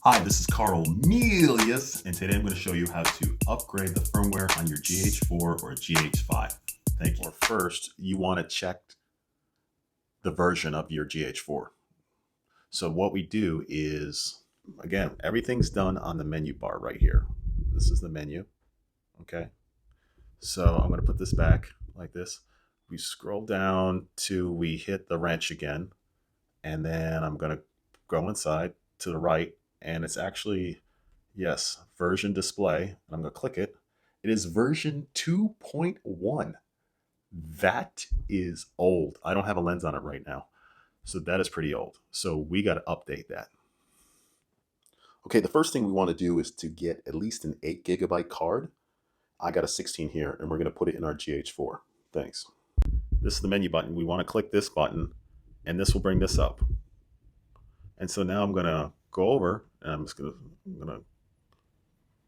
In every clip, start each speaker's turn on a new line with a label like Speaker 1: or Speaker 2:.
Speaker 1: Hi, this is Carl Melius, and today I'm going to show you how to upgrade the firmware on your GH4 or GH5. Thank you. Well, first, you want to check the version of your GH4. So what we do is, again, everything's done on the menu bar right here. This is the menu, okay? So I'm going to put this back like this. We scroll down till we hit the wrench again, and then I'm going to go inside to the right, and it's actually, yes, version display. I'm going to click it. It is version 2.1. That is old. I don't have a lens on it right now. So that is pretty old. So we got to update that. Okay, the first thing we want to do is to get at least an 8 gigabyte card. I got a 16 here, and we're going to put it in our GH4. Thanks. This is the menu button. We want to click this button, and this will bring this up. And so now I'm going to go over, and I'm going to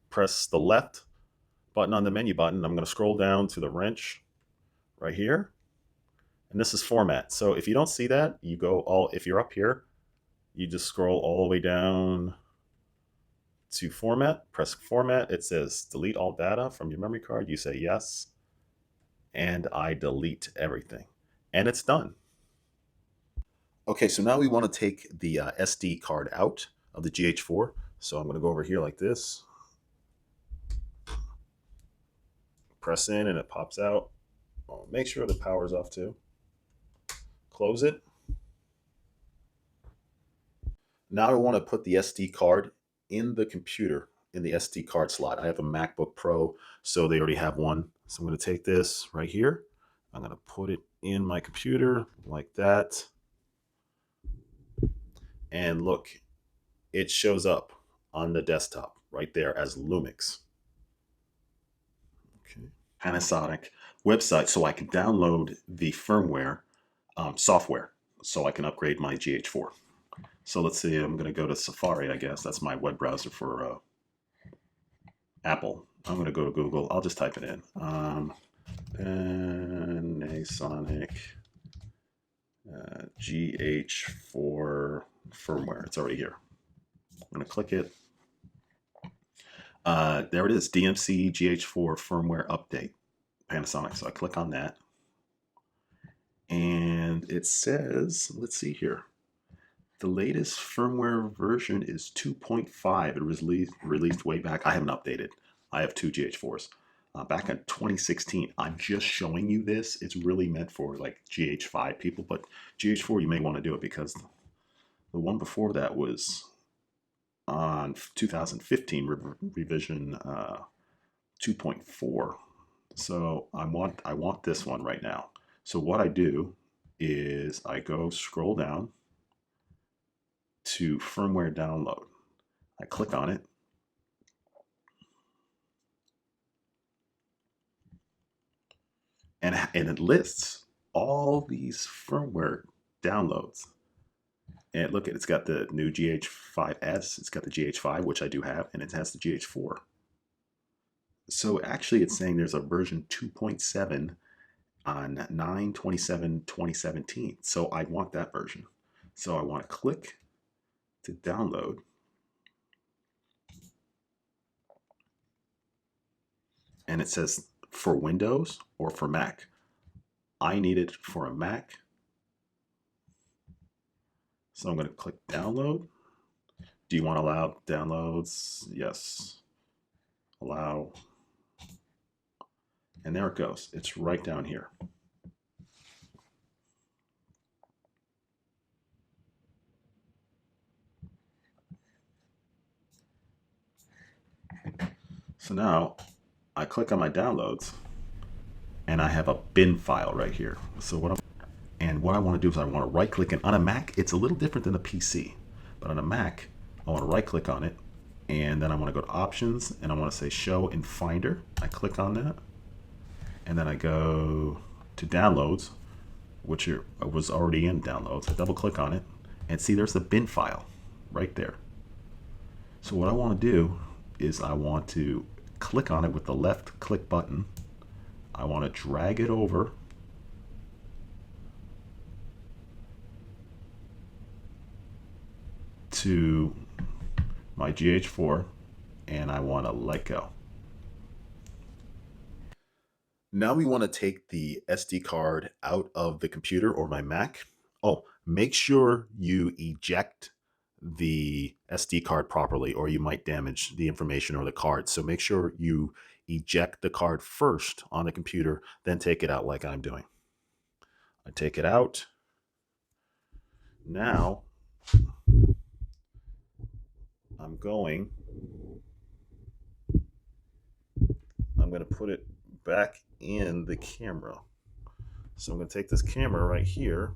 Speaker 1: press the left button on the menu button. I'm going to scroll down to the wrench right here. And this is format. So if you don't see that, you go all, if you're up here, you just scroll all the way down to format, press format. It says delete all data from your memory card. You say yes. And I delete everything. And it's done. Okay, so now we want to take the SD card out of the GH4. So I'm going to go over here like this. Press in and it pops out. Oh, make sure the power's off too. Close it. Now I want to put the SD card in the computer, in the SD card slot. I have a MacBook Pro, so they already have one. So I'm going to take this right here. I'm going to put it in my computer like that. And look, it shows up on the desktop right there as Lumix. Okay. Panasonic website, so I can download the firmware software so I can upgrade my GH4. So let's see, I'm going to go to Safari, I guess. That's my web browser for Apple. I'm going to go to Google. I'll just type it in. Panasonic GH4 firmware. It's already here. I'm going to click it. There it is, DMC GH4 firmware update, Panasonic. So I click on that. And it says, let's see here. The latest firmware version is 2.5. It was released way back. I haven't updated. I have two GH4s. Back in 2016. I'm just showing you this. It's really meant for like GH5 people, but GH4 you may want to do it because the one before that was on 2015 revision 2.4. So I want this one right now. So what I do is I go scroll down to firmware download. I click on it. And it lists all these firmware downloads. And look, it's got the new GH5S, it's got the GH5, which I do have, and it has the GH4. So actually it's saying there's a version 2.7 on 9/27/2017. So I want that version. So I want to click to download. And it says for Windows or for Mac. I need it for a Mac. So I'm going to click download. Do you want to allow downloads? Yes. Allow. And there it goes. It's right down here. So now I click on my downloads and I have a bin file right here. So what I want to do is I want to right click, and on a Mac it's a little different than a PC, but on a Mac I want to right click on it, and then I want to go to options and I want to say show in Finder. I click on that, and then I go to downloads, which was already in downloads. I double click on it and see there's the bin file right there. So what I want to do is I want to click on it with the left click button. I want to drag it over to my GH4 and I want to let go. Now we want to take the SD card out of the computer or my Mac. Oh, make sure you eject the SD card properly or you might damage the information or the card. So make sure you eject the card first on the computer, then take it out like I'm doing. I take it out. Now I'm going to put it back in the camera. So I'm going to take this camera right here.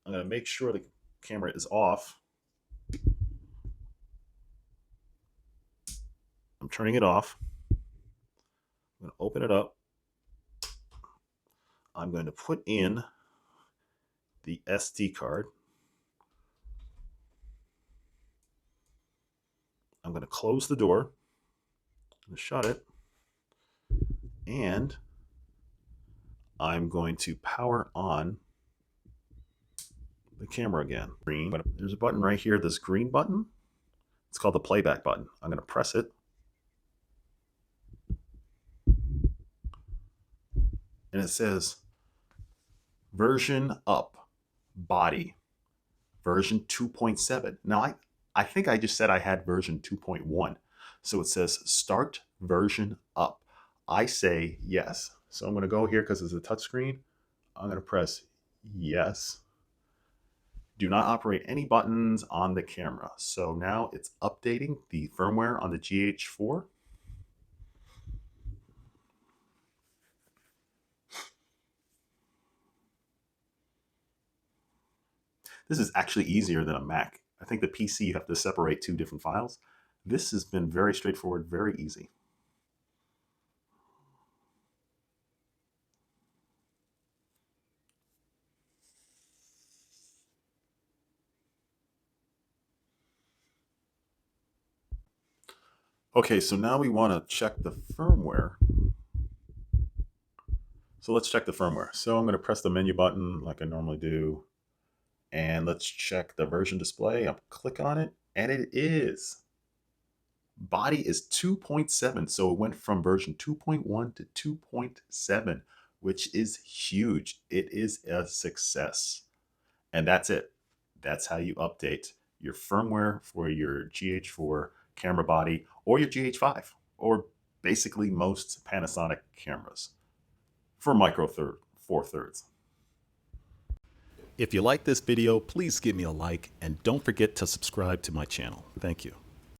Speaker 1: I'm going to make sure the camera is off. I'm turning it off. I'm going to open it up. I'm going to put in the SD card. I'm going to close the door. I'm going to shut it. And I'm going to power on the camera again. Green. There's a button right here, this green button. It's called the playback button. I'm going to press it. And it says version up, body, version 2.7. Now, I think I just said I had version 2.1. So it says start version up. I say yes. So I'm going to go here because it's a touchscreen. I'm going to press yes. Do not operate any buttons on the camera. So now it's updating the firmware on the GH4. This is actually easier than a Mac. I think the PC, you have to separate two different files. This has been very straightforward, very easy. Okay, so now we want to check the firmware. So let's check the firmware. So I'm going to press the menu button like I normally do. And let's check the version display. I'll click on it, and it is. Body is 2.7, so it went from version 2.1 to 2.7, which is huge. It is a success. And that's it. That's how you update your firmware for your GH4 camera body or your GH5, or basically most Panasonic cameras for micro four thirds. If you like this video, please give me a like and don't forget to subscribe to my channel. Thank you.